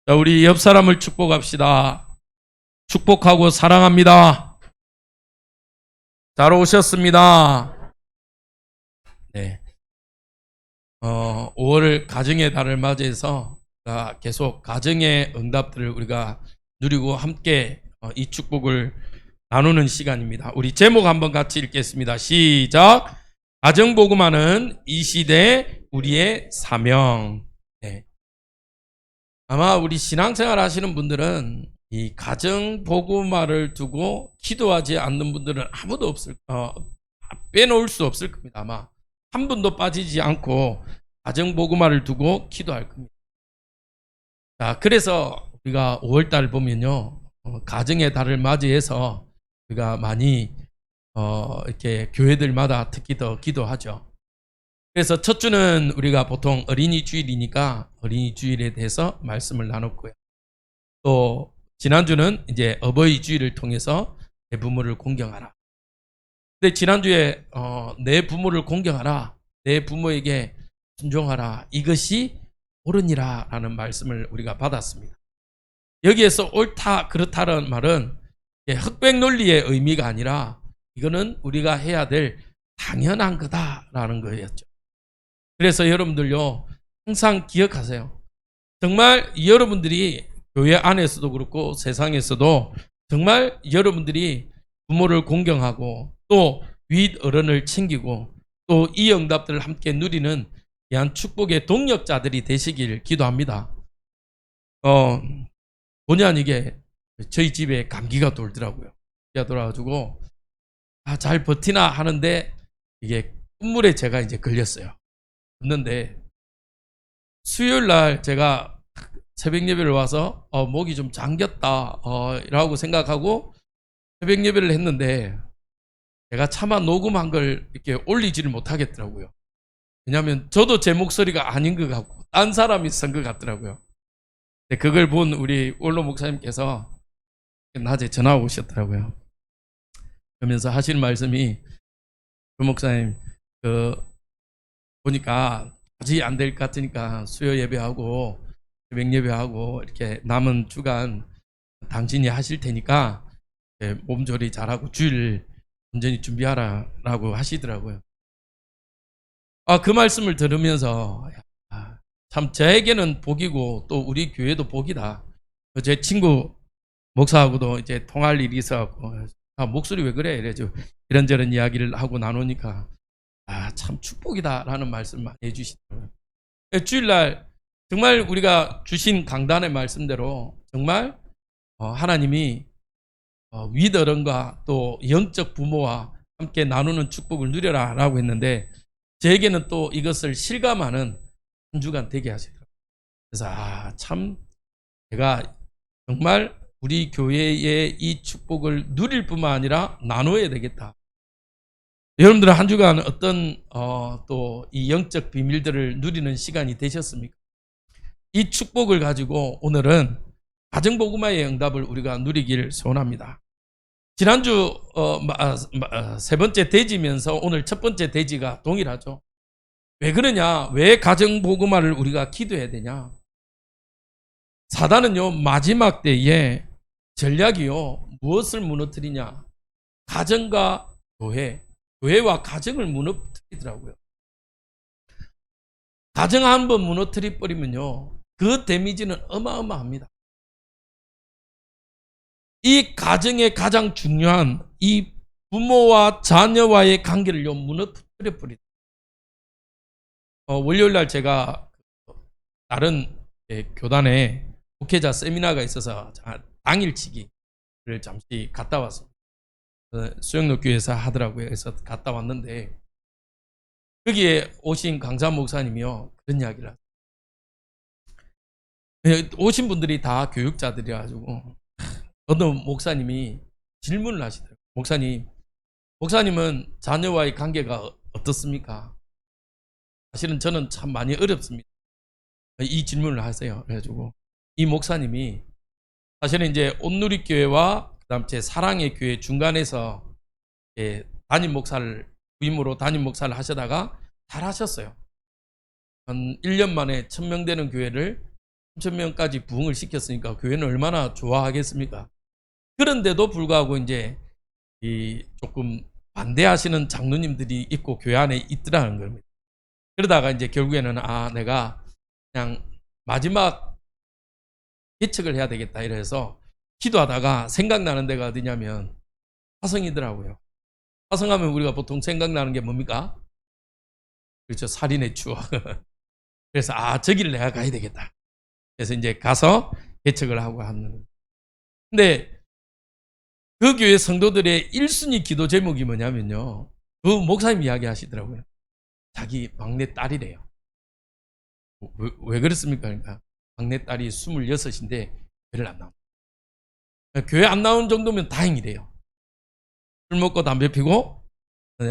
자, 우리 옆 사람을 축복합시다. 축복하고 사랑합니다. 잘 오셨습니다. 네. 5월 가정의 달을 맞이해서 계속 가정의 응답들을 우리가 누리고 함께 이 축복을 나누는 시간입니다. 우리 제목 한번 같이 읽겠습니다. 시작. 가정복음화는 이 시대 우리의 사명. 네. 아마 우리 신앙생활 하시는 분들은 이 가정복음화를 두고 기도하지 않는 분들은 아무도 빼놓을 수 없을 겁니다. 아마 한 분도 빠지지 않고 가정복음화를 두고 기도할 겁니다. 자, 그래서 우리가 5월달 보면요, 가정의 달을 맞이해서 우리가 많이 이렇게 교회들마다 특히 더 기도하죠. 그래서 첫 주는 우리가 보통 어린이 주일이니까 어린이 주일에 대해서 말씀을 나눴고요. 또 지난주는 이제 어버이 주일을 통해서 내 부모를 공경하라. 근데 지난주에 내 부모를 공경하라, 내 부모에게 순종하라, 이것이 옳으니라 라는 말씀을 우리가 받았습니다. 여기에서 옳다 그렇다는 말은 흑백 논리의 의미가 아니라 이거는 우리가 해야 될 당연한 거다라는 거였죠. 그래서 여러분들요, 항상 기억하세요. 정말 여러분들이 교회 안에서도 그렇고 세상에서도 정말 여러분들이 부모를 공경하고 또 윗어른을 챙기고 또 이 응답들을 함께 누리는 귀한 축복의 동력자들이 되시길 기도합니다. 본의 아니게 저희 집에 감기가 돌더라고요. 감기가 돌아가지고 잘 버티나 하는데 이게 끝물에 제가 이제 걸렸어요. 했는데 수요일 날 제가 새벽 예배를 와서 목이 좀 잠겼다 라고 생각하고 새벽 예배를 했는데 제가 차마 녹음한 걸 이렇게 올리지를 못하겠더라고요. 왜냐하면 저도 제 목소리가 아닌 것 같고 딴 사람이 쓴 것 같더라고요. 근데 그걸 본 우리 원로 목사님께서 낮에 전화 오셨더라고요. 그러면서 하시는 말씀이, 그 목사님 보니까 도저히 안 될 것 같으니까 수요 예배하고 새벽 예배하고 이렇게 남은 주간 당신이 하실 테니까 몸조리 잘하고 주일 온전히 준비하라 라고 하시더라고요. 그 말씀을 들으면서 참 저에게는 복이고 또 우리 교회도 복이다. 제 친구 목사하고도 이제 통할 일이 있어갖고 목소리 왜 그래? 이래죠. 이런저런 이야기를 하고 나누니까 참 축복이다라는 말씀 많이 해주시더라고요. 주일날 정말 우리가 주신 강단의 말씀대로 정말 하나님이 윗어른과 또 영적 부모와 함께 나누는 축복을 누려라 라고 했는데 저에게는 또 이것을 실감하는 한 주간 되게 하시더라고요. 그래서 참 제가 정말 우리 교회의 이 축복을 누릴 뿐만 아니라 나눠야 되겠다. 여러분들은 한 주간 어떤 또 이 영적 비밀들을 누리는 시간이 되셨습니까? 이 축복을 가지고 오늘은 가정복음화의 응답을 우리가 누리길 소원합니다. 지난주 세 번째 대지면서 오늘 첫 번째 대지가 동일하죠. 왜 그러냐? 왜 가정복음화를 우리가 기도해야 되냐? 사단은요, 마지막 때에 전략이요, 무엇을 무너뜨리냐? 가정과 교회와 가정을 무너뜨리더라고요. 가정 한번 무너뜨려 버리면요, 그 데미지는 어마어마합니다. 이 가정의 가장 중요한 이 부모와 자녀와의 관계를요, 무너뜨려 버리다. 월요일 날 제가 다른 교단에 목회자 세미나가 있어서 당일치기를 잠시 갔다 왔습니다. 수영로 교회에서 하더라고요. 그래서 갔다 왔는데 거기에 오신 강사 목사님이요, 그런 이야기를 하세요. 오신 분들이 다 교육자들이라가지고 어떤 목사님이 질문을 하시더라고요. 목사님은 자녀와의 관계가 어떻습니까? 사실은 저는 참 많이 어렵습니다. 이 질문을 하세요. 그래가지고 이 목사님이 사실은 이제 온누리교회와 그다음 제 사랑의 교회 중간에서 부임으로 담임 목사를 하시다가 잘 하셨어요. 한 1년 만에 1000명 되는 교회를 3,000명까지 부흥을 시켰으니까 교회는 얼마나 좋아하겠습니까? 그런데도 불구하고 이제 이 조금 반대하시는 장로님들이 있고 교회 안에 있더라는 겁니다. 그러다가 이제 결국에는 내가 그냥 마지막 개척을 해야 되겠다 이래서 기도하다가 생각나는 데가 어디냐면 화성이더라고요. 화성하면 우리가 보통 생각나는 게 뭡니까? 그렇죠. 살인의 추억. 그래서 저기를 내가 가야 되겠다. 그래서 이제 가서 개척을 하고 하는. 근데 그 교회 성도들의 1순위 기도 제목이 뭐냐면요. 그 목사님 이야기 하시더라고요. 자기 막내 딸이래요. 왜 그렇습니까? 그러니까 막내 딸이 26인데 교회를 안 나옵니다. 교회 안 나온 정도면 다행이래요. 술 먹고 담배 피고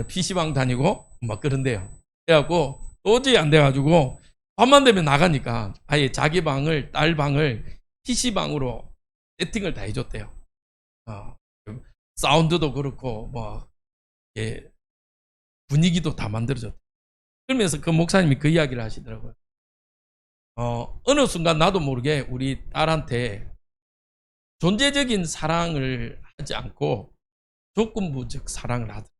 PC방 다니고 막 그런데요. 그래갖고 도저히 안 돼가지고 밤만 되면 나가니까 아예 자기 방을 딸 방을 PC방으로 세팅을 다 해줬대요. 사운드도 그렇고 뭐 분위기도 다 만들어줬대요. 그러면서 그 목사님이 그 이야기를 하시더라고요. 어느 순간 나도 모르게 우리 딸한테 존재적인 사랑을 하지 않고 조건부적 사랑을 하더라고요.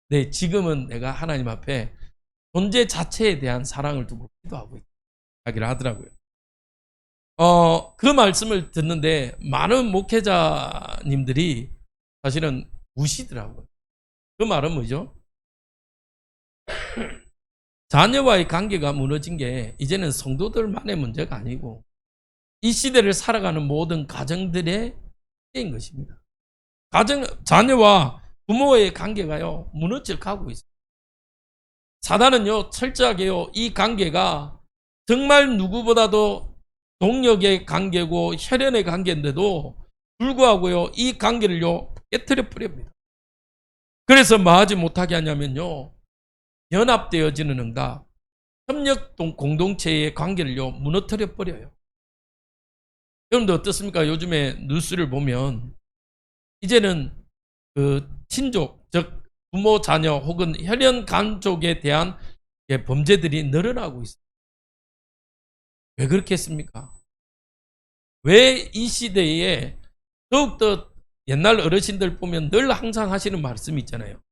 네, 지금은 내가 하나님 앞에 존재 자체에 대한 사랑을 두고 기도하고 있다. 이야기를 하더라고요. 그 말씀을 듣는데 많은 목회자님들이 사실은 우시더라고요. 그 말은 뭐죠? 자녀와의 관계가 무너진 게 이제는 성도들만의 문제가 아니고 이 시대를 살아가는 모든 가정들의 문제인 것입니다. 자녀와 부모의 관계가요, 무너져 가고 있어요. 사단은요, 철저하게요, 이 관계가 정말 누구보다도 동력의 관계고 혈연의 관계인데도 불구하고요, 이 관계를요, 깨트려 버립니다. 그래서 뭐 하지 못하게 하냐면요, 연합되어지는 응답, 협력 공동체의 관계를요, 무너뜨려 버려요. 여러분들 어떻습니까? 요즘에 뉴스를 보면 이제는 그 친족, 즉 부모, 자녀 혹은 혈연 간족에 대한 범죄들이 늘어나고 있어요. 왜 그렇겠습니까? 왜 이 시대에 더욱더 옛날 어르신들 보면 늘 항상 하시는 말씀이 있잖아요.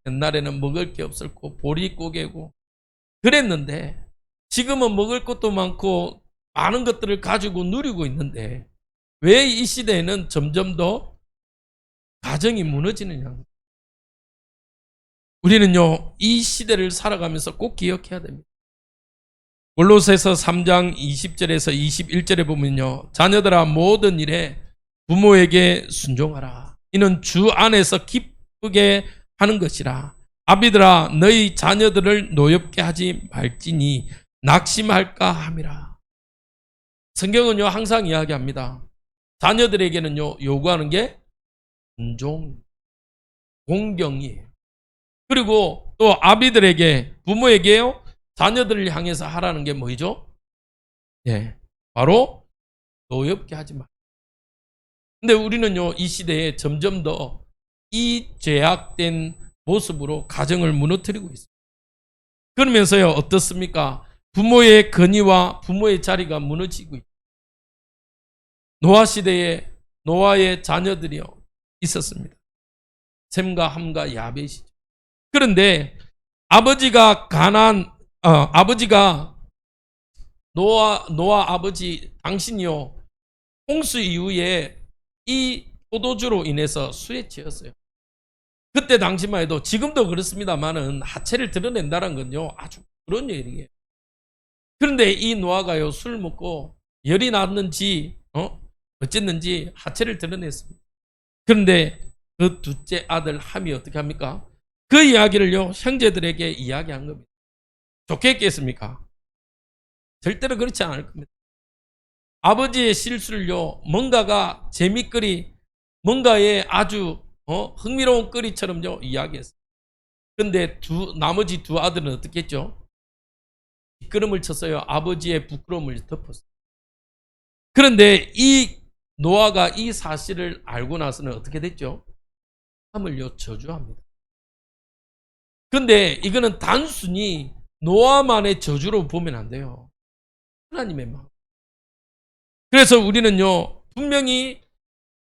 옛날에는 먹을 게 없었고 보릿고개고 그랬는데 지금은 먹을 것도 많고 많은 것들을 가지고 누리고 있는데 왜 이 시대에는 점점 더 가정이 무너지느냐. 우리는요, 이 시대를 살아가면서 꼭 기억해야 됩니다. 골로새서 3장 20절에서 21절에 보면요, 자녀들아 모든 일에 부모에게 순종하라. 이는 주 안에서 기쁘게 하는 것이라. 아비들아 너희 자녀들을 노엽게 하지 말지니 낙심할까 함이라. 성경은요 항상 이야기합니다. 자녀들에게는요 요구하는 게 순종, 공경이에요. 그리고 또 아비들에게, 부모에게요 자녀들을 향해서 하라는 게 뭐죠? 예, 바로 노엽게 하지 마. 근데 우리는요 이 시대에 점점 더 이 죄악된 모습으로 가정을 무너뜨리고 있습니다. 그러면서요 어떻습니까? 부모의 권위와 부모의 자리가 무너지고 있습니다. 노아 시대에 노아의 자녀들이요 있었습니다. 셈과 함과 야벳이죠. 그런데 아버지가 노아 아버지 당신이요 홍수 이후에 이 포도주로 인해서 술에 취했어요. 그때 당시만 해도 지금도 그렇습니다만은 하체를 드러낸다는 건요 아주 그런 일이에요. 그런데 이 노아가요 술 먹고 열이 났는지 어쨌는지 하체를 드러냈습니다. 그런데 그 둘째 아들 함이 어떻게 합니까? 그 이야기를요 형제들에게 이야기한 겁니다. 좋게 했겠습니까? 절대로 그렇지 않을 겁니다. 아버지의 실수를요 뭔가가 재미거리, 뭔가의 아주 흥미로운 거리처럼요 이야기했어요. 그런데 나머지 두 아들은 어떻게 했죠? 뒷걸음을 쳤어요. 아버지의 부끄러움을 덮었어요. 그런데 이 노아가 이 사실을 알고 나서는 어떻게 됐죠? 함을요 저주합니다. 그런데 이거는 단순히 노아만의 저주로 보면 안 돼요. 하나님의 마음. 그래서 우리는요, 분명히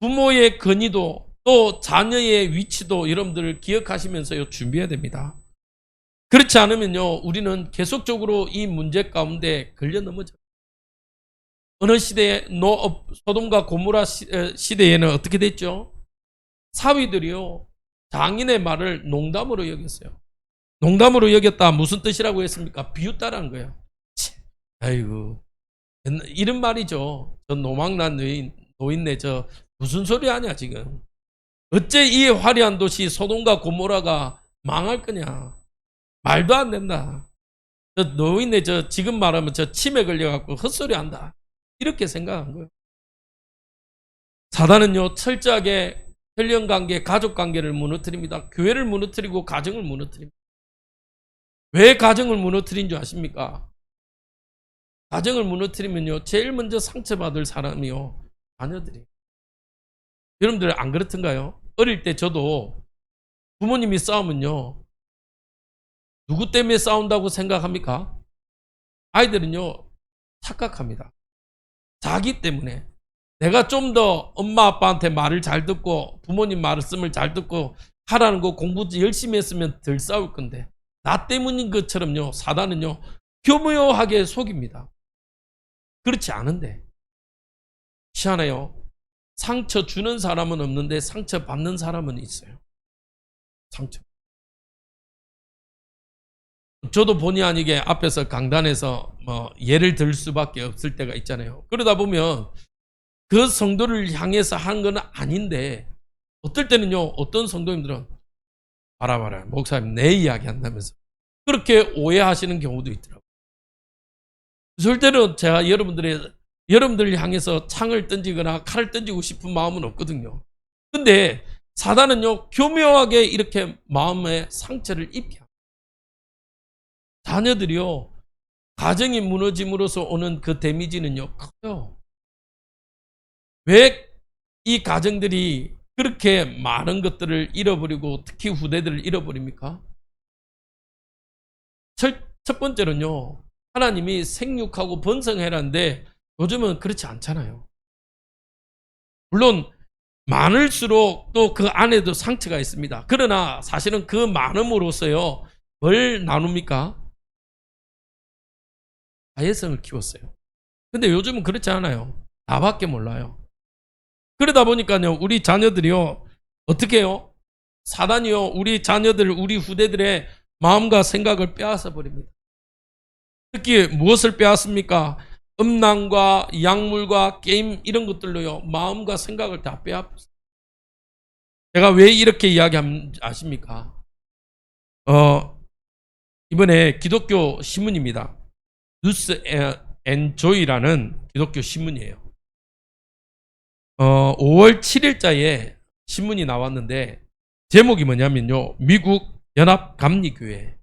부모의 권위도 또 자녀의 위치도 여러분들 기억하시면서요, 준비해야 됩니다. 그렇지 않으면요, 우리는 계속적으로 이 문제 가운데 걸려 넘어져요. 어느 시대에 소돔과 고모라 시대에는 어떻게 됐죠? 사위들이요, 장인의 말을 농담으로 여겼어요. 농담으로 여겼다 무슨 뜻이라고 했습니까? 비웃다라는 거예요. 아이고, 이런 말이죠. 저 노망난 노인네 저 무슨 소리 하냐 지금. 어째 이 화려한 도시 소돔과 고모라가 망할 거냐. 말도 안 된다. 저 노인네 저 지금 말하면 저 치매 걸려갖고 헛소리 한다. 이렇게 생각한 거예요. 사단은요, 철저하게 혈연관계, 가족관계를 무너뜨립니다. 교회를 무너뜨리고 가정을 무너뜨립니다. 왜 가정을 무너뜨린 줄 아십니까? 가정을 무너뜨리면요, 제일 먼저 상처받을 사람이요, 자녀들이. 여러분들 안 그렇던가요? 어릴 때 저도 부모님이 싸우면요, 누구 때문에 싸운다고 생각합니까? 아이들은요, 착각합니다. 자기 때문에. 내가 좀 더 엄마 아빠한테 말을 잘 듣고 부모님 말씀을 잘 듣고 하라는 거 공부 열심히 했으면 덜 싸울 건데, 나 때문인 것처럼요, 사단은요, 교묘하게 속입니다. 그렇지 않은데, 희한해요. 상처 주는 사람은 없는데 상처 받는 사람은 있어요. 상처. 저도 본의 아니게 앞에서 강단에서 예를 들 수밖에 없을 때가 있잖아요. 그러다 보면 그 성도를 향해서 한 건 아닌데, 어떨 때는요, 어떤 성도님들은 봐라 목사님 내 이야기 한다면서 그렇게 오해하시는 경우도 있더라고요. 절대로 제가 여러분들을 향해서 창을 던지거나 칼을 던지고 싶은 마음은 없거든요. 근데 사단은요, 교묘하게 이렇게 마음에 상처를 입게 합니다. 자녀들이요, 가정이 무너짐으로써 오는 그 데미지는요, 커요. 왜 이 가정들이 그렇게 많은 것들을 잃어버리고 특히 후대들을 잃어버립니까? 첫 번째는요, 하나님이 생육하고 번성해라는데 요즘은 그렇지 않잖아요. 물론 많을수록 또 그 안에도 상처가 있습니다. 그러나 사실은 그 많음으로써요, 뭘 나눕니까? 자애성을 키웠어요. 근데 요즘은 그렇지 않아요. 나밖에 몰라요. 그러다 보니까요, 우리 자녀들이요, 어떻게 해요? 사단이요, 우리 자녀들, 우리 후대들의 마음과 생각을 빼앗아 버립니다. 특히 무엇을 빼앗습니까? 음란과 약물과 게임 이런 것들로요, 마음과 생각을 다 빼앗습니다. 제가 왜 이렇게 이야기하면 아십니까? 이번에 기독교 신문입니다. 뉴스 앤 조이라는 기독교 신문이에요. 5월 7일자에 신문이 나왔는데 제목이 뭐냐면요, 미국 연합감리교회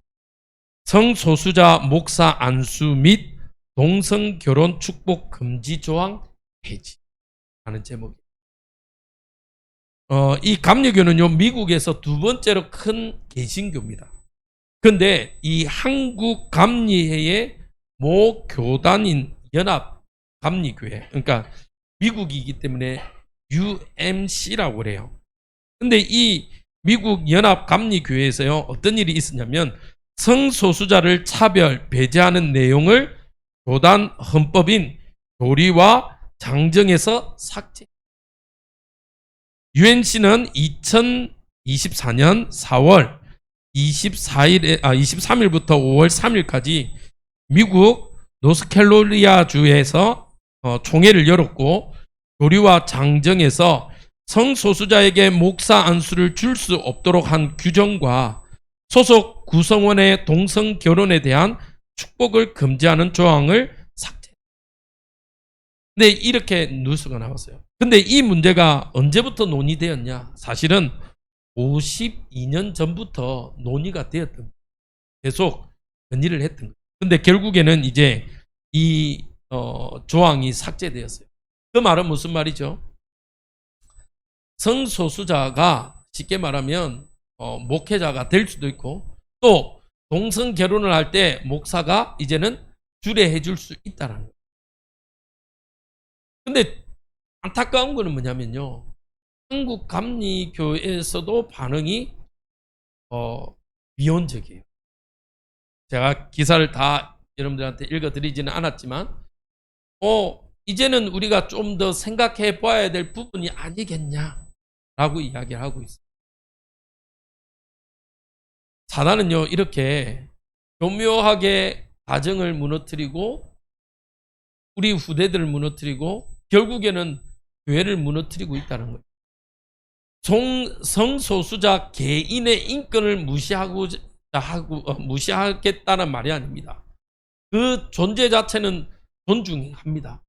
성소수자 목사 안수 및 동성 결혼 축복 금지 조항 폐지라는 제목이에요. 이 감리교는요, 미국에서 두 번째로 큰 개신교입니다. 그런데 이 한국 감리회의 모 교단인 연합감리교회, 그러니까 미국이기 때문에 UMC라고 그래요. 근데 이 미국 연합감리교회에서요, 어떤 일이 있었냐면 성소수자를 차별, 배제하는 내용을 교단 헌법인 교리와 장정에서 삭제. UNC는 2024년 4월 23일부터 5월 3일까지 미국 노스캐롤리아주에서 총회를 열었고, 교리와 장정에서 성소수자에게 목사 안수를 줄 수 없도록 한 규정과 소속 구성원의 동성 결혼에 대한 축복을 금지하는 조항을 삭제. 근데 이렇게 뉴스가 나왔어요. 근데 이 문제가 언제부터 논의되었냐? 사실은 52년 전부터 논의가 되었던 거예요. 계속 논의를 했던 거예요. 근데 결국에는 이제 이 조항이 삭제되었어요. 그 말은 무슨 말이죠? 성소수자가 쉽게 말하면 목회자가 될 수도 있고, 또 동성 결혼을 할 때 목사가 이제는 주례해 줄 수 있다는 거예요. 근데 안타까운 거는 뭐냐면요. 한국 감리교회에서도 반응이 미온적이에요. 제가 기사를 다 여러분들한테 읽어드리지는 않았지만 이제는 우리가 좀 더 생각해 봐야 될 부분이 아니겠냐라고 이야기를 하고 있어요. 사단은요, 이렇게 교묘하게 가정을 무너뜨리고 우리 후대들을 무너뜨리고 결국에는 교회를 무너뜨리고 있다는 거예요. 성소수자 개인의 인권을 무시하겠다는 말이 아닙니다. 그 존재 자체는 존중합니다.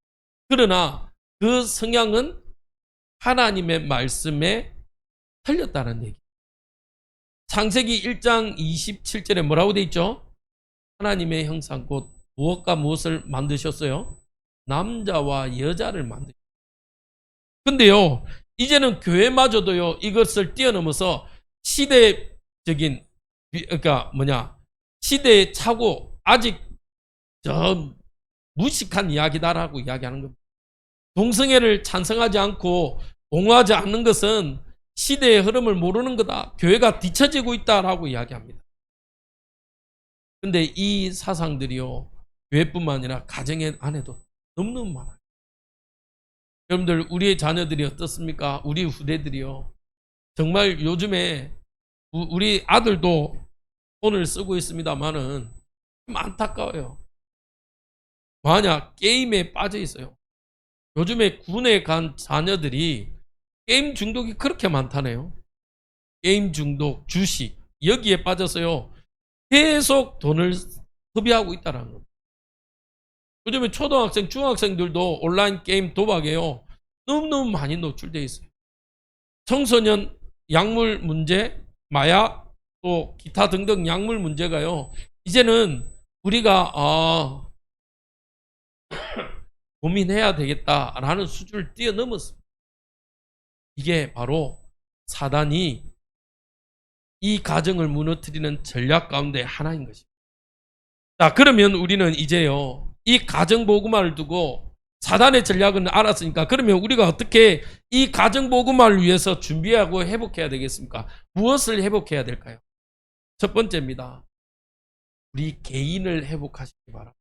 그러나 그 성향은 하나님의 말씀에 틀렸다는 얘기. 창세기 1장 27절에 뭐라고 돼 있죠? 하나님의 형상 곧 무엇과 무엇을 만드셨어요? 남자와 여자를 만드셨어요. 근데요, 이제는 교회마저도요, 이것을 뛰어넘어서 시대적인, 그러니까 시대에 차고 아직 무식한 이야기다라고 이야기하는 겁니다. 동성애를 찬성하지 않고 옹호하지 않는 것은 시대의 흐름을 모르는 거다. 교회가 뒤처지고 있다라고 이야기합니다. 근데 이 사상들이요, 교회뿐만 아니라 가정 안에도 너무너무 많아요. 여러분들, 우리의 자녀들이 어떻습니까? 우리 후대들이요. 정말 요즘에 우리 아들도 폰을 쓰고 있습니다만은 좀 안타까워요. 만약 게임에 빠져 있어요. 요즘에 군에 간 자녀들이 게임 중독이 그렇게 많다네요. 게임 중독, 주식, 여기에 빠져서요. 계속 돈을 소비하고 있다는 겁니다. 요즘에 초등학생, 중학생들도 온라인 게임 도박에요. 너무너무 많이 노출되어 있어요. 청소년 약물 문제, 마약, 또 기타 등등 약물 문제가요. 이제는 우리가 고민해야 되겠다라는 수준을 뛰어넘었습니다. 이게 바로 사단이 이 가정을 무너뜨리는 전략 가운데 하나인 것입니다. 자, 그러면 우리는 이제요, 이 가정 복음화를 두고 사단의 전략은 알았으니까 그러면 우리가 어떻게 이 가정 복음화를 위해서 준비하고 회복해야 되겠습니까? 무엇을 회복해야 될까요? 첫 번째입니다. 우리 개인을 회복하시기 바랍니다.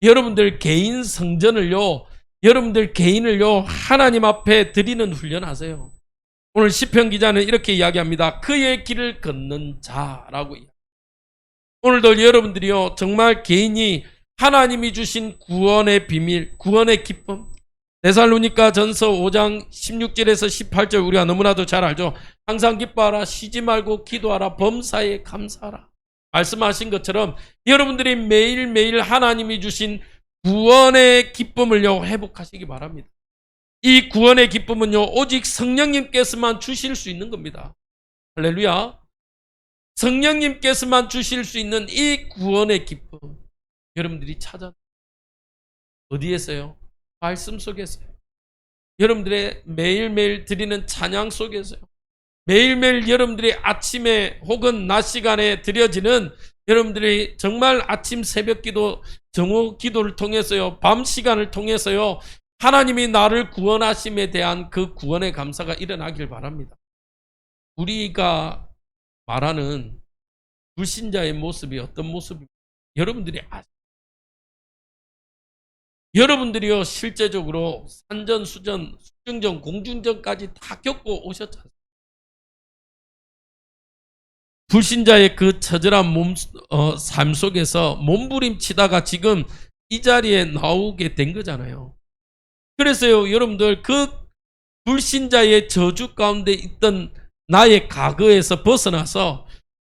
여러분들 개인 성전을요, 여러분들 개인을요, 하나님 앞에 드리는 훈련하세요. 오늘 시편 기자는 이렇게 이야기합니다. 그의 길을 걷는 자라고 이야기합니다. 오늘도 여러분들이요, 정말 개인이 하나님이 주신 구원의 비밀, 구원의 기쁨, 데살로니가 전서 5장 16절에서 18절 우리가 너무나도 잘 알죠. 항상 기뻐하라, 쉬지 말고 기도하라, 범사에 감사하라. 말씀하신 것처럼 여러분들이 매일매일 하나님이 주신 구원의 기쁨을요, 회복하시기 바랍니다. 이 구원의 기쁨은요, 오직 성령님께서만 주실 수 있는 겁니다. 할렐루야. 성령님께서만 주실 수 있는 이 구원의 기쁨, 여러분들이 찾아 어디에서요? 말씀 속에서요. 여러분들의 매일매일 드리는 찬양 속에서요. 매일매일 여러분들이 아침에 혹은 낮 시간에 드려지는 여러분들이 정말 아침 새벽 기도, 정오 기도를 통해서요, 밤 시간을 통해서요, 하나님이 나를 구원하심에 대한 그 구원의 감사가 일어나길 바랍니다. 우리가 말하는 불신자의 모습이 어떤 모습입니까? 여러분들이 여러분들이요, 실제적으로 산전, 수전, 수중전, 공중전까지 다 겪고 오셨잖아요. 불신자의 그 처절한 삶 속에서 몸부림치다가 지금 이 자리에 나오게 된 거잖아요. 그래서요, 여러분들, 그 불신자의 저주 가운데 있던 나의 과거에서 벗어나서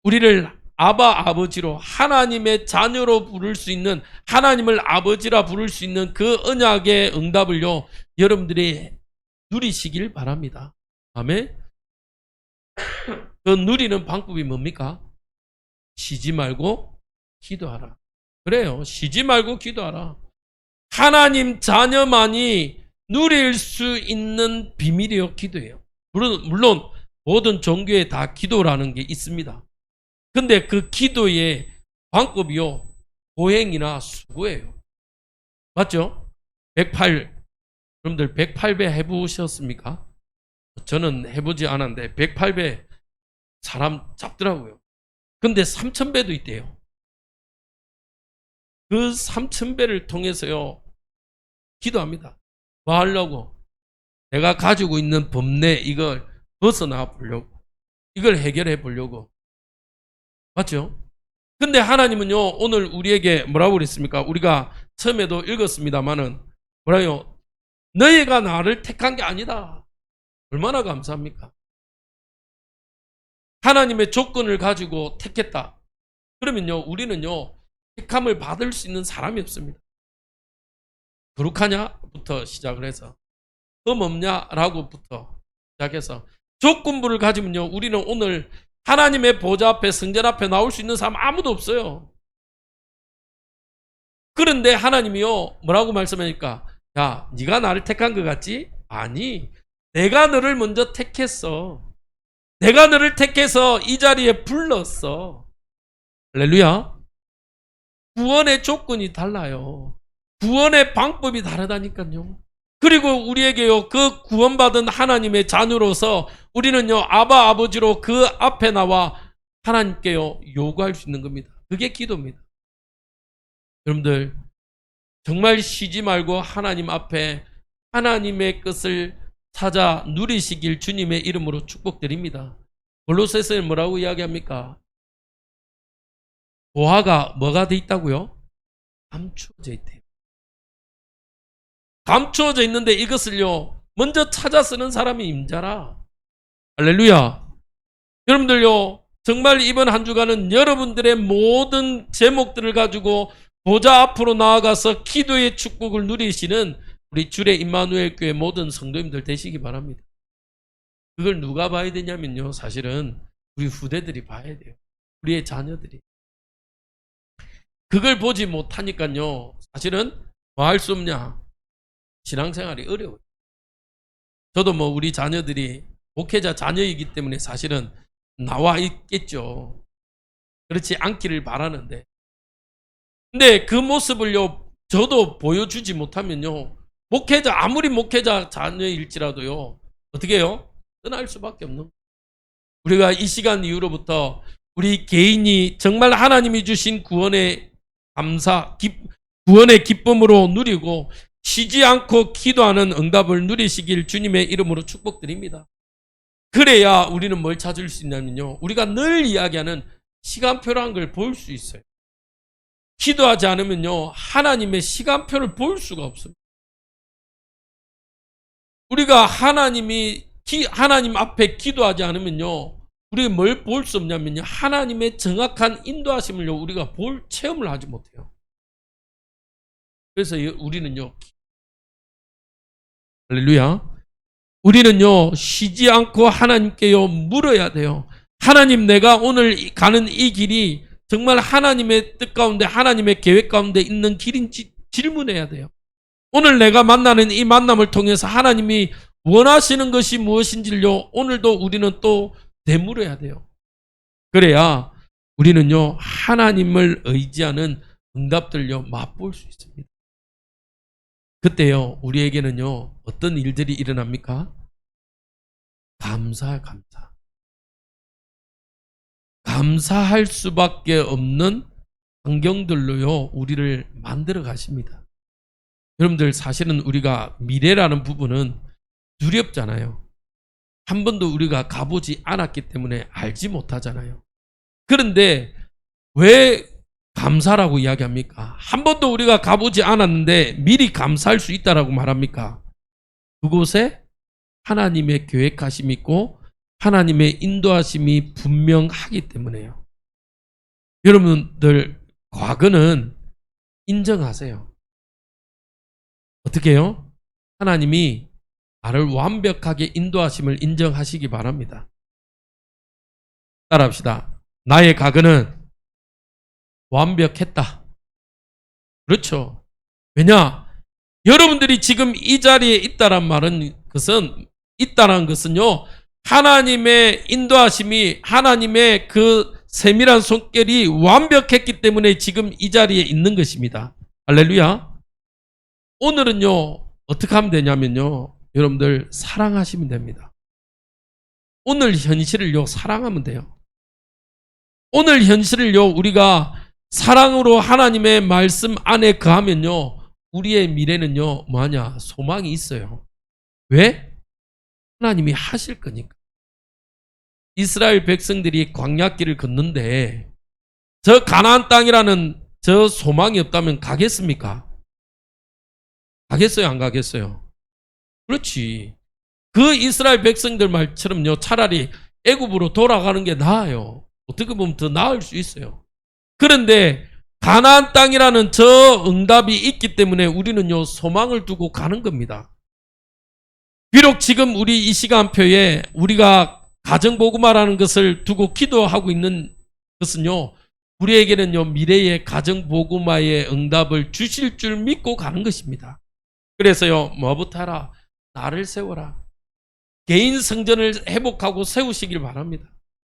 우리를 아버지로, 하나님의 자녀로 부를 수 있는, 하나님을 아버지라 부를 수 있는 그 언약의 응답을요, 여러분들이 누리시길 바랍니다. 아멘. 그 누리는 방법이 뭡니까? 쉬지 말고 기도하라. 그래요. 쉬지 말고 기도하라. 하나님 자녀만이 누릴 수 있는 비밀이요, 기도예요. 물론 모든 종교에 다 기도라는 게 있습니다. 근데 그 기도의 방법이요, 고행이나 수고예요. 맞죠? 108 여러분들 108배 해보셨습니까? 저는 해보지 않았는데 108배 사람 잡더라고요. 근데 3000배도 있대요. 그 3000배를 통해서요 기도합니다. 뭐 하려고? 내가 가지고 있는 범례 이걸 벗어나 보려고, 이걸 해결해 보려고. 맞죠? 근데 하나님은요 오늘 우리에게 뭐라고 그랬습니까? 우리가 처음에도 읽었습니다마는 뭐라요? 너희가 나를 택한 게 아니다. 얼마나 감사합니까? 하나님의 조건을 가지고 택했다. 그러면요 우리는요 택함을 받을 수 있는 사람이 없습니다. 거룩하냐부터 시작을 해서 흠 없냐라고부터 시작해서 조건부를 가지면요 우리는 오늘 하나님의 보좌 앞에, 성전 앞에 나올 수 있는 사람 아무도 없어요. 그런데 하나님이요 뭐라고 말씀하니까, 야 네가 나를 택한 것 같지? 아니, 내가 너를 먼저 택했어. 내가 너를 택해서 이 자리에 불렀어. 할렐루야. 구원의 조건이 달라요. 구원의 방법이 다르다니까요. 그리고 우리에게요 그 구원받은 하나님의 자녀로서 우리는요 아바 아버지로 그 앞에 나와 하나님께요 요구할 수 있는 겁니다. 그게 기도입니다. 여러분들 정말 쉬지 말고 하나님 앞에 하나님의 것을 찾아 누리시길 주님의 이름으로 축복드립니다. 골로새서에 뭐라고 이야기합니까? 보화가 뭐가 돼 있다고요? 감추어져 있대요. 감추어져 있는데 이것을요 먼저 찾아 쓰는 사람이 임자라. 할렐루야. 여러분들요 정말 이번 한 주간은 여러분들의 모든 제목들을 가지고 보좌 앞으로 나아가서 기도의 축복을 누리시는 우리 주의 임마누엘 교회 모든 성도님들 되시기 바랍니다. 그걸 누가 봐야 되냐면요 사실은 우리 후대들이 봐야 돼요. 우리의 자녀들이. 그걸 보지 못하니까요 사실은 뭐 할 수 없냐, 신앙생활이 어려워요. 저도 뭐 우리 자녀들이 목회자 자녀이기 때문에 사실은 나와 있겠죠. 그렇지 않기를 바라는데, 근데 그 모습을요 저도 보여주지 못하면요 목회자, 아무리 목회자 자녀일지라도요 어떻게 해요? 떠날 수밖에 없는 거예요. 우리가 이 시간 이후로부터 우리 개인이 정말 하나님이 주신 구원의 감사, 구원의 기쁨으로 누리고 쉬지 않고 기도하는 응답을 누리시길 주님의 이름으로 축복드립니다. 그래야 우리는 뭘 찾을 수 있냐면요 우리가 늘 이야기하는 시간표라는 걸 볼 수 있어요. 기도하지 않으면요 하나님의 시간표를 볼 수가 없습니다. 우리가 하나님 앞에 기도하지 않으면요 우리가 뭘 볼 수 없냐면요 하나님의 정확한 인도하심을요 우리가 체험을 하지 못해요. 그래서 우리는요 할렐루야, 우리는요 쉬지 않고 하나님께요 물어야 돼요. 하나님, 내가 오늘 가는 이 길이 정말 하나님의 뜻 가운데, 하나님의 계획 가운데 있는 길인지 질문해야 돼요. 오늘 내가 만나는 이 만남을 통해서 하나님이 원하시는 것이 무엇인지요 오늘도 우리는 또 되물어야 돼요. 그래야 우리는요 하나님을 의지하는 응답들요 맛볼 수 있습니다. 그때요 우리에게는요 어떤 일들이 일어납니까? 감사. 감사할 수밖에 없는 환경들로요 우리를 만들어 가십니다. 여러분들 사실은 우리가 미래라는 부분은 두렵잖아요. 한 번도 우리가 가보지 않았기 때문에 알지 못하잖아요. 그런데 왜 감사라고 이야기합니까? 한 번도 우리가 가보지 않았는데 미리 감사할 수 있다라고 말합니까? 그곳에 하나님의 계획하심이 있고 하나님의 인도하심이 분명하기 때문에요. 여러분들 과거는 인정하세요. 어떻게 해요? 하나님이 나를 완벽하게 인도하심을 인정하시기 바랍니다. 따라합시다. 나의 과거는 완벽했다. 그렇죠. 왜냐? 여러분들이 지금 이 자리에 있다는 것은요 하나님의 인도하심이, 하나님의 그 세밀한 손길이 완벽했기 때문에 지금 이 자리에 있는 것입니다. 할렐루야. 오늘은요 어떻게 하면 되냐면요. 여러분들 사랑하시면 됩니다. 오늘 현실을요, 사랑하면 돼요. 오늘 현실을요, 우리가 사랑으로 하나님의 말씀 안에 거하면요, 우리의 미래는요, 뭐하냐? 소망이 있어요. 왜? 하나님이 하실 거니까. 이스라엘 백성들이 광야길을 걷는데 저 가나안 땅이라는 저 소망이 없다면 가겠습니까? 가겠어요, 안 가겠어요? 그렇지. 그 이스라엘 백성들 말처럼요, 차라리 애굽으로 돌아가는 게 나아요. 어떻게 보면 더 나을 수 있어요. 그런데 가나안 땅이라는 저 응답이 있기 때문에 우리는요, 소망을 두고 가는 겁니다. 비록 지금 우리 이 시간표에 우리가 가정복음화라는 것을 두고 기도하고 있는 것은요, 우리에게는요, 미래의 가정복음화의 응답을 주실 줄 믿고 가는 것입니다. 그래서요, 뭐부터 하라? 나를 세워라. 개인 성전을 회복하고 세우시길 바랍니다.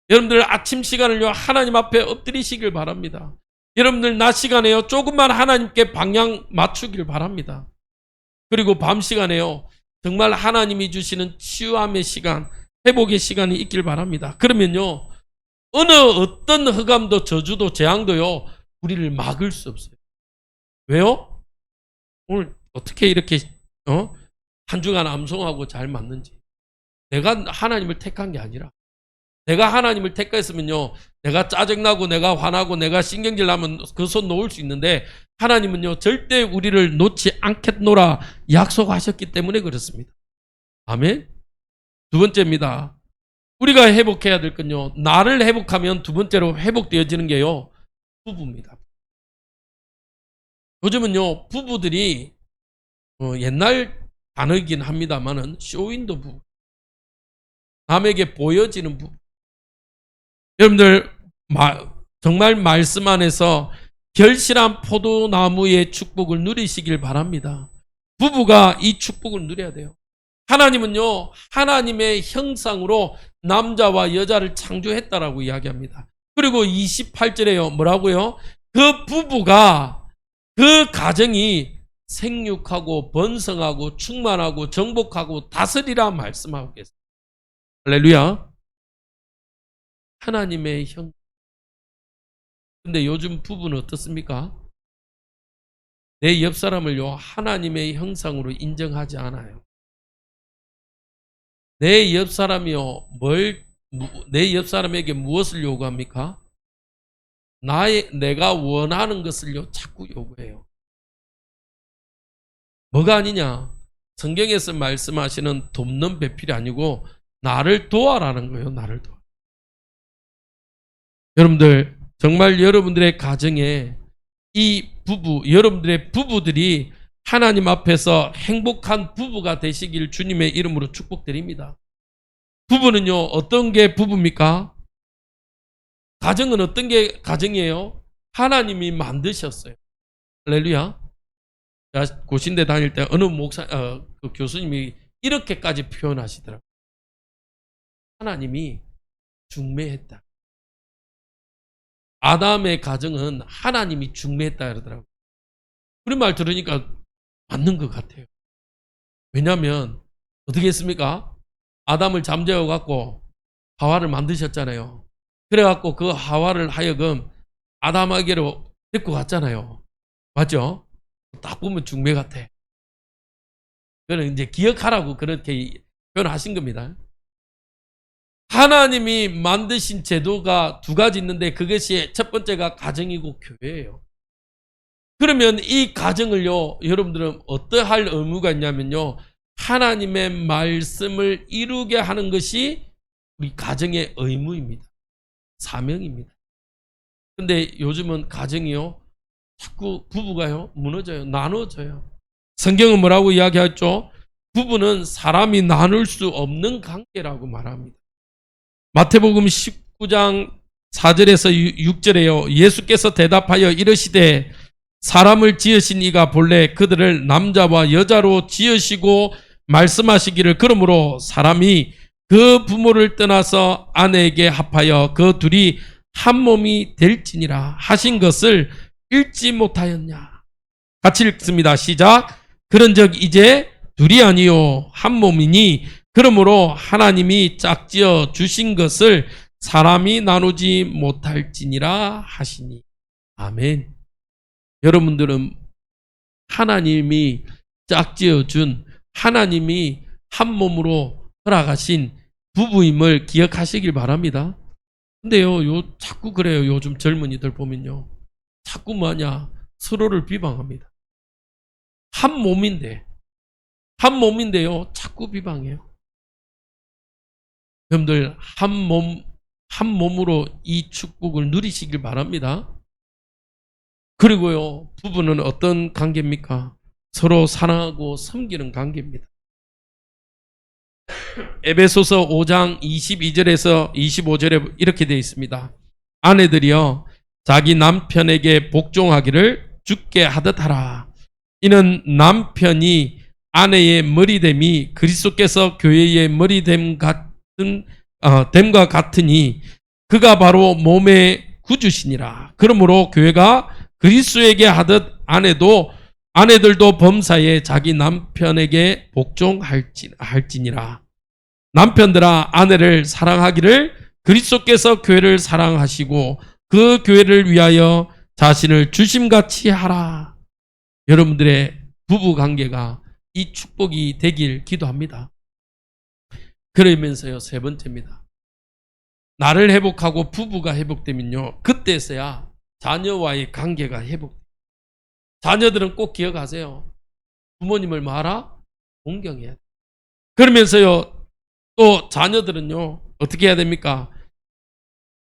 여러분들 아침 시간을요, 하나님 앞에 엎드리시길 바랍니다. 여러분들 낮 시간에요, 조금만 하나님께 방향 맞추길 바랍니다. 그리고 밤 시간에요, 정말 하나님이 주시는 치유함의 시간, 회복의 시간이 있길 바랍니다. 그러면요, 어느 어떤 흑암도 저주도 재앙도요, 우리를 막을 수 없어요. 왜요? 오늘 어떻게 이렇게 한 주간 암송하고 잘 맞는지. 내가 하나님을 택한 게 아니라, 내가 하나님을 택했으면요, 내가 짜증나고 내가 화나고 내가 신경질 나면 그 손 놓을 수 있는데, 하나님은요, 절대 우리를 놓지 않겠노라 약속하셨기 때문에 그렇습니다. 아멘. 두 번째입니다. 우리가 회복해야 될 건요, 나를 회복하면 두 번째로 회복되어지는 게요, 부부입니다. 요즘은요, 부부들이 옛날 단어이긴 합니다만은 쇼윈도 부부, 남에게 보여지는 부부. 여러분들 정말 말씀 안에서 결실한 포도나무의 축복을 누리시길 바랍니다. 부부가 이 축복을 누려야 돼요. 하나님은요, 하나님의 형상으로 남자와 여자를 창조했다라고 이야기합니다. 그리고 28절에요, 뭐라고요? 그 부부가, 그 가정이 생육하고 번성하고 충만하고 정복하고 다스리라 말씀하고 계세요. 할렐루야. 하나님의 형. 근데 요즘 부부는 어떻습니까? 내 옆 사람을요, 하나님의 형상으로 인정하지 않아요. 내 옆 사람이요, 내 옆 사람에게 무엇을 요구합니까? 내가 원하는 것을요, 자꾸 요구해요. 뭐가 아니냐? 성경에서 말씀하시는 돕는 배필이 아니고, 나를 도와라는 거예요, 나를 도와. 여러분들, 정말 여러분들의 가정에 이 부부, 여러분들의 부부들이 하나님 앞에서 행복한 부부가 되시길 주님의 이름으로 축복드립니다. 부부는요, 어떤 게 부부입니까? 가정은 어떤 게 가정이에요? 하나님이 만드셨어요. 할렐루야. 제가 고신대 다닐 때 어느 그 교수님이 이렇게까지 표현하시더라고요. 하나님이 중매했다. 아담의 가정은 하나님이 중매했다 그러더라고요. 그런 말 들으니까 맞는 것 같아요. 왜냐하면 어떻게 했습니까? 아담을 잠재워갖고 하와를 만드셨잖아요. 그래갖고 그 하와를 하여금 아담에게로 데리고 갔잖아요. 맞죠? 딱 보면 중매 같아. 그거는 이제 기억하라고 그렇게 표현하신 겁니다. 하나님이 만드신 제도가 두 가지 있는데, 그것이 첫 번째가 가정이고 교회예요. 그러면 이 가정을요, 여러분들은 어떠할 의무가 있냐면요, 하나님의 말씀을 이루게 하는 것이 우리 가정의 의무입니다. 사명입니다. 근데 요즘은 가정이요, 자꾸 부부가요, 무너져요. 나눠져요. 성경은 뭐라고 이야기하죠? 부부는 사람이 나눌 수 없는 관계라고 말합니다. 마태복음 19장 4절에서 6절에요. 예수께서 대답하여 이르시되, 사람을 지으신 이가 본래 그들을 남자와 여자로 지으시고 말씀하시기를, 그러므로 사람이 그 부모를 떠나서 아내에게 합하여 그 둘이 한 몸이 될지니라 하신 것을 읽지 못하였냐. 같이 읽습니다. 시작. 그런즉 이제 둘이 아니요 한 몸이니 그러므로 하나님이 짝지어 주신 것을 사람이 나누지 못할지니라 하시니. 아멘. 여러분들은 하나님이 짝지어 준, 하나님이 한 몸으로 허락하신 부부임을 기억하시길 바랍니다. 근데요, 자꾸 그래요. 요즘 젊은이들 보면요. 자꾸 뭐냐, 서로를 비방합니다. 한 몸인데요, 자꾸 비방해요. 여러분들, 한 몸으로 이 축복을 누리시길 바랍니다. 그리고요, 부부는 어떤 관계입니까? 서로 사랑하고 섬기는 관계입니다. 에베소서 5장 22절에서 25절에 이렇게 되어 있습니다. 아내들이여 자기 남편에게 복종하기를 주께 하듯 하라. 이는 남편이 아내의 머리됨이 그리스도께서 교회의 머리됨과 같으니 그가 바로 몸의 구주시니라. 그러므로 교회가 그리스도에게 하듯 아내들도 범사에 자기 남편에게 복종할지니라. 남편들아 아내를 사랑하기를 그리스도께서 교회를 사랑하시고 그 교회를 위하여 자신을 주심같이 하라. 여러분들의 부부관계가 이 축복이 되길 기도합니다. 그러면서요, 세 번째입니다. 나를 회복하고 부부가 회복되면요, 그때서야 자녀와의 관계가 회복돼요. 자녀들은 꼭 기억하세요. 부모님을 뭐하라? 공경해야 돼요. 그러면서요, 또 자녀들은요, 어떻게 해야 됩니까?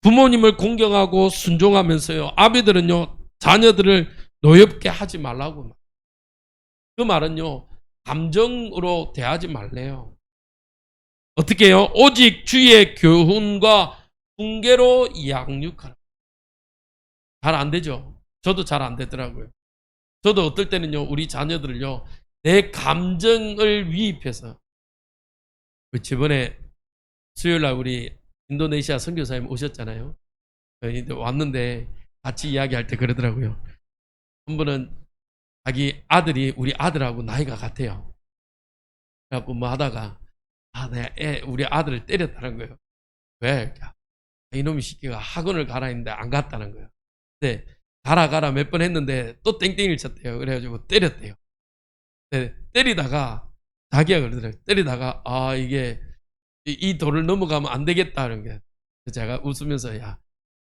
부모님을 공경하고 순종하면서요, 아비들은요, 자녀들을 노엽게 하지 말라고. 그 말은요, 감정으로 대하지 말래요. 어떻게 해요? 오직 주의 교훈과 훈계로 양육하라. 잘 안 되죠? 저도 잘 안 되더라고요. 저도 어떨 때는요, 우리 자녀들을요, 내 감정을 위입해서, 저번에 수요일날 우리 인도네시아 선교사님 오셨잖아요. 왔는데 같이 이야기할 때 그러더라고요. 한 분은 자기 아들이 우리 아들하고 나이가 같아요. 그래갖고 뭐 하다가 우리 아들을 때렸다는 거예요. 왜? 이놈의 새끼가 학원을 가라 했는데 안 갔다는 거예요. 근데 가라 몇 번 했는데 또 땡땡이를 쳤대요. 그래가지고 때렸대요. 때리다가 자기가 그러더라고요. 때리다가 이게 이 도를 넘어가면 안 되겠다는 게. 제가 웃으면서 야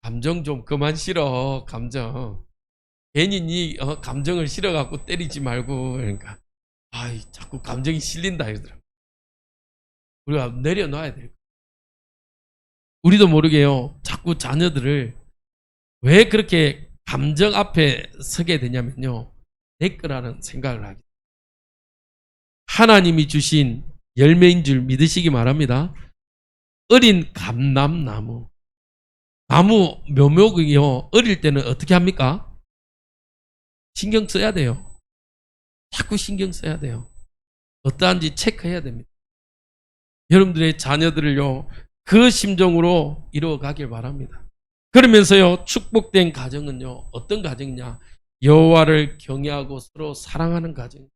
감정 좀 그만 실어. 감정 괜히 네 감정을 실어갖고 때리지 말고. 그러니까 자꾸 감정이 실린다 이러더라고요. 우리가 내려놔야 돼요. 우리도 모르게요, 자꾸 자녀들을 왜 그렇게 감정 앞에 서게 되냐면요, 내 거라는 생각을 하게. 하나님이 주신 열매인 줄 믿으시기 바랍니다. 어린 감람나무, 나무 묘목이요, 어릴 때는 어떻게 합니까? 신경 써야 돼요. 자꾸 신경 써야 돼요. 어떠한지 체크해야 됩니다. 여러분들의 자녀들을요, 그 심정으로 이루어가길 바랍니다. 그러면서요, 축복된 가정은요, 어떤 가정이냐? 여호와를 경외하고 서로 사랑하는 가정.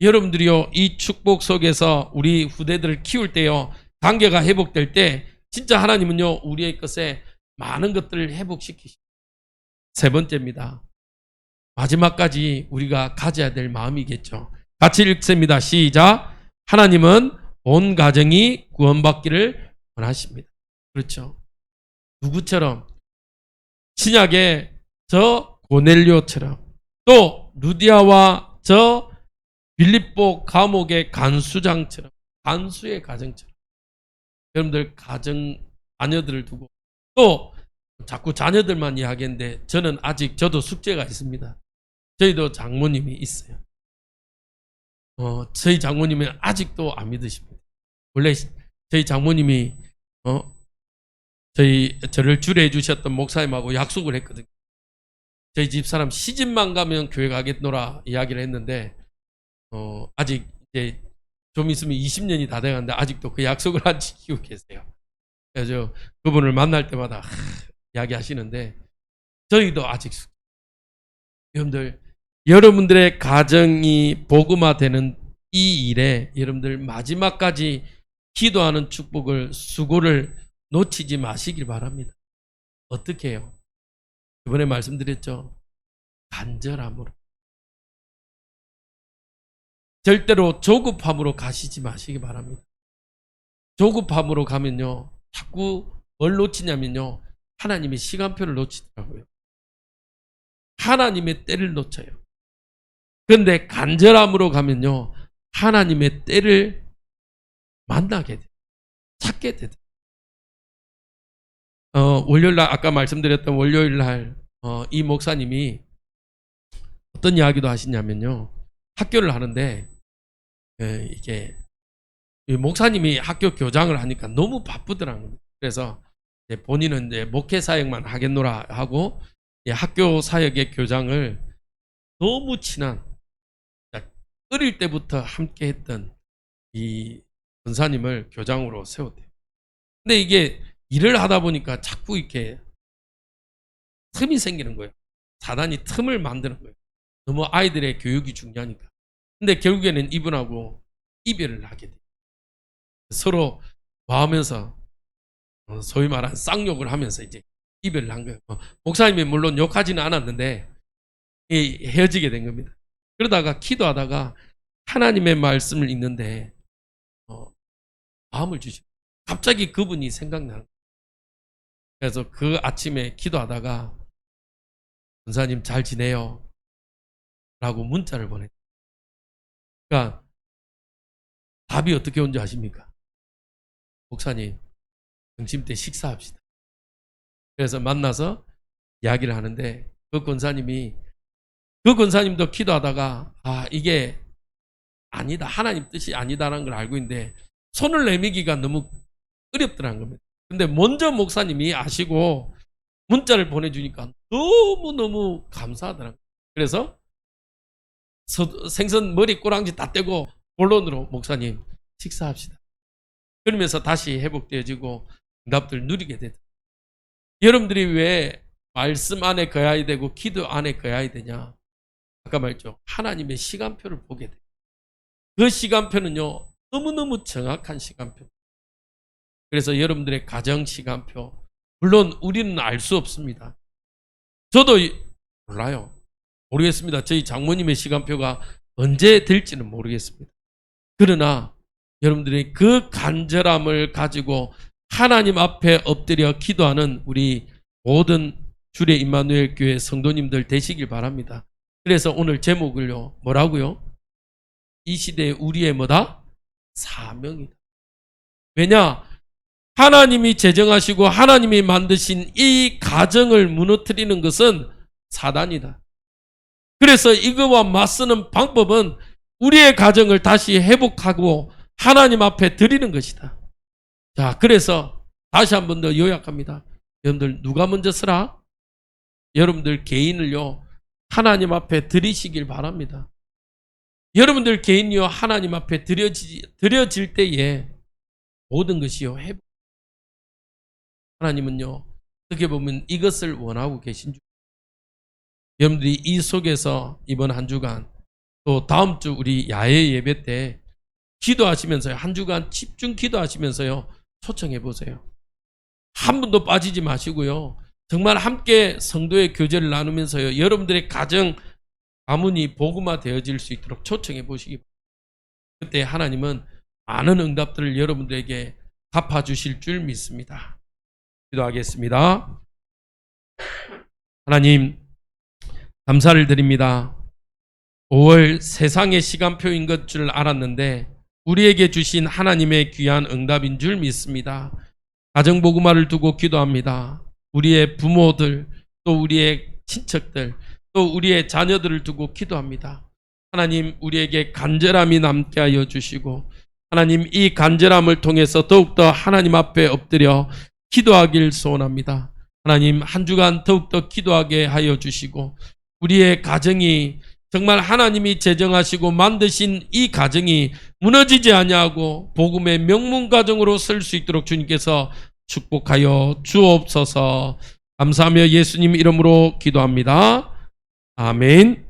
여러분들이요, 이 축복 속에서 우리 후대들을 키울 때요, 관계가 회복될 때 진짜 하나님은요, 우리의 것에 많은 것들을 회복시키십니다. 세 번째입니다. 마지막까지 우리가 가져야 될 마음이겠죠. 같이 읽습니다. 시작. 하나님은 온 가정이 구원받기를 원하십니다. 그렇죠. 누구처럼? 신약의 저 고넬료처럼, 또 루디아와 저 빌립보 감옥의 간수장처럼, 간수의 가정처럼. 여러분들 가정 자녀들을 두고, 또 자꾸 자녀들만 이야기했는데 저도 숙제가 있습니다. 저희도 장모님이 있어요. 저희 장모님은 아직도 안 믿으십니다. 원래 저희 장모님이 저를 주례해 주셨던 목사님하고 약속을 했거든요. 저희 집사람 시집만 가면 교회 가겠노라 이야기를 했는데 아직 이제 좀 있으면 20년이 다 돼가는데 아직도 그 약속을 안 지키고 계세요. 그래서 그분을 만날 때마다 이야기하시는데 저희도 아직 여러분들의 가정이 복음화되는 이 일에 여러분들 마지막까지 기도하는 축복을, 수고를 놓치지 마시길 바랍니다. 어떻게 해요? 이번에 말씀드렸죠? 간절함으로. 절대로 조급함으로 가시지 마시기 바랍니다. 조급함으로 가면요, 자꾸 뭘 놓치냐면요, 하나님의 시간표를 놓치더라고요. 하나님의 때를 놓쳐요. 그런데 간절함으로 가면요, 하나님의 때를 만나게 돼요. 찾게 돼요. 월요일날, 아까 말씀드렸던 월요일날 이 목사님이 어떤 이야기도 하시냐면요, 학교를 하는데 이게 목사님이 학교 교장을 하니까 너무 바쁘더라고요. 그래서 본인은 이제 목회 사역만 하겠노라 하고 학교 사역의 교장을 너무 친한, 어릴 때부터 함께 했던 이 권사님을 교장으로 세웠대요. 근데 이게 일을 하다 보니까 자꾸 이렇게 틈이 생기는 거예요. 사단이 틈을 만드는 거예요. 너무 아이들의 교육이 중요하니까. 근데 결국에는 이분하고 이별을 하게 돼요. 서로 봐하면서 소위 말하는 쌍욕을 하면서 이제 이별을 한 거예요. 목사님이 물론 욕하지는 않았는데 헤어지게 된 겁니다. 그러다가 기도하다가 하나님의 말씀을 읽는데 마음을 주시고 갑자기 그분이 생각나는 거예요. 그래서 그 아침에 기도하다가 권사님 잘 지내요? 라고 문자를 보냈어요. 그러니까 답이 어떻게 온지 아십니까? 목사님, 점심때 식사합시다. 그래서 만나서 이야기를 하는데 그 권사님도 기도하다가 이게 아니다, 하나님 뜻이 아니다라는 걸 알고 있는데 손을 내미기가 너무 어렵더라는 겁니다. 근데 먼저 목사님이 아시고 문자를 보내주니까 너무너무 감사하더라고요. 그래서 생선 머리 꼬랑지 다 떼고 본론으로 목사님 식사합시다. 그러면서 다시 회복되어지고 응답들 누리게 되더라고요. 여러분들이 왜 말씀 안에 거해야 되고 기도 안에 거해야 되냐? 아까 말했죠. 하나님의 시간표를 보게 돼요. 그 시간표는요, 너무너무 정확한 시간표. 그래서 여러분들의 가정 시간표, 물론 우리는 알 수 없습니다. 저도 몰라요. 모르겠습니다. 저희 장모님의 시간표가 언제 될지는 모르겠습니다. 그러나 여러분들이 그 간절함을 가지고 하나님 앞에 엎드려 기도하는 우리 모든 주의 임마누엘 교회 성도님들 되시길 바랍니다. 그래서 오늘 제목을요, 뭐라고요? 이 시대에 우리의 뭐다? 사명이다. 왜냐? 하나님이 제정하시고 하나님이 만드신 이 가정을 무너뜨리는 것은 사단이다. 그래서 이거와 맞서는 방법은 우리의 가정을 다시 회복하고 하나님 앞에 드리는 것이다. 자, 그래서 다시 한 번 더 요약합니다. 여러분들 누가 먼저 쓰라? 여러분들 개인을요, 하나님 앞에 드리시길 바랍니다. 여러분들 개인이요, 하나님 앞에 드려질 때에 모든 것이요, 회복. 하나님은요, 어떻게 보면 이것을 원하고 계신 줄. 여러분들이 이 속에서 이번 한 주간, 또 다음 주 우리 야외 예배 때 기도하시면서요, 한 주간 집중 기도하시면서요, 초청해 보세요. 한 분도 빠지지 마시고요, 정말 함께 성도의 교제를 나누면서요, 여러분들의 가정, 가문이 복음화 되어질 수 있도록 초청해 보시기 바랍니다. 그때 하나님은 많은 응답들을 여러분들에게 갚아주실 줄 믿습니다. 기도하겠습니다. 하나님, 감사를 드립니다. 5월 세상의 시간표인 것 줄 알았는데 우리에게 주신 하나님의 귀한 응답인 줄 믿습니다. 가정복음화를 두고 기도합니다. 우리의 부모들, 또 우리의 친척들, 또 우리의 자녀들을 두고 기도합니다. 하나님, 우리에게 간절함이 남게 하여 주시고, 하나님, 이 간절함을 통해서 더욱더 하나님 앞에 엎드려 기도하길 소원합니다. 하나님, 한 주간 더욱더 기도하게 하여 주시고, 우리의 가정이 정말 하나님이 제정하시고 만드신 이 가정이 무너지지 아니하고 복음의 명문 가정으로 설 수 있도록 주님께서 축복하여 주옵소서. 감사하며 예수님 이름으로 기도합니다. 아멘.